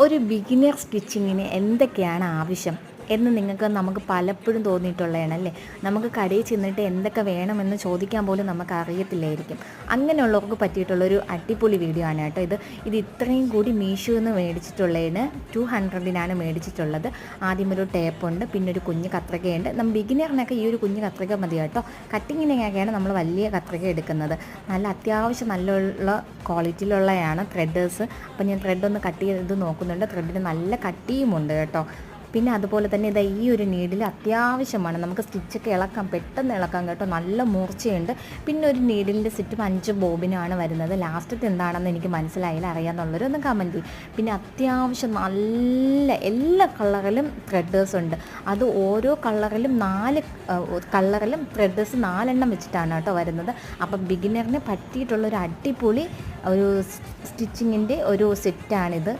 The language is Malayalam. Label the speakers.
Speaker 1: ഒരു ബിഗിനർ സ്റ്റിച്ചിങ്ങിന് എന്തൊക്കെയാണ് ആവശ്യം എന്ന് നമുക്ക് പലപ്പോഴും തോന്നിയിട്ടുള്ളതാണ് അല്ലേ. നമുക്ക് കടയിൽ ചെന്നിട്ട് എന്തൊക്കെ വേണമെന്ന് ചോദിക്കാൻ പോലും നമുക്ക് അറിയത്തില്ലായിരിക്കും. അങ്ങനെയുള്ളവർക്ക് പറ്റിയിട്ടുള്ളൊരു അടിപൊളി വീഡിയോ ആണ് കേട്ടോ ഇത് ഇത്രയും കൂടി മീഷോയിൽ നിന്ന് മേടിച്ചിട്ടുള്ളതിന് 200-നാണ് മേടിച്ചിട്ടുള്ളത്. ആദ്യം ഒരു ടേപ്പുണ്ട്, പിന്നെ ഒരു കുഞ്ഞ് കത്രികയുണ്ട്. ബിഗിനറിനൊക്കെ ഈ ഒരു കുഞ്ഞ് കത്രിക മതി കേട്ടോ. കട്ടിങ്ങിനൊക്കെയാണ് നമ്മൾ വലിയ കത്രിക എടുക്കുന്നത്. അത്യാവശ്യം നല്ല ക്വാളിറ്റിയിലുള്ളതാണ് ത്രെഡേഴ്സ്. അപ്പോൾ ഞാൻ ത്രെഡൊന്ന് കട്ട് ചെയ്ത് നോക്കുന്നുണ്ട്. ത്രെഡിന് നല്ല കട്ടിയുമുണ്ട് കേട്ടോ. പിന്നെ അതുപോലെ തന്നെ ഈ ഒരു നീഡിൽ അത്യാവശ്യമാണ്. നമുക്ക് സ്റ്റിച്ചൊക്കെ പെട്ടെന്ന് ഇളക്കാം കേട്ടോ. നല്ല മൂർച്ചയുണ്ട്. പിന്നെ ഒരു നീഡിലിൻ്റെ ചുറ്റും 5 ബോബിനാണ് വരുന്നത്. ലാസ്റ്റത്തെ എന്താണെന്ന് എനിക്ക് മനസ്സിലായില്ല. അറിയാമെന്നുള്ളവരൊന്ന് കമൻറ്റ് ചെയ്യും. പിന്നെ അത്യാവശ്യം നല്ല എല്ലാ കളറിലും ത്രെഡേഴ്സ് ഉണ്ട്. അത് ഓരോ കളറിലും 4 കളറിലും ത്രെഡേഴ്സ് 4 എണ്ണം വെച്ചിട്ടാണ് കേട്ടോ വരുന്നത്. അപ്പം ബിഗിനറിന് പറ്റിയിട്ടുള്ളൊരു അടിപൊളി ഒരു സ്റ്റിച്ചിങ്ങിൻ്റെ ഒരു സെറ്റാണിത്.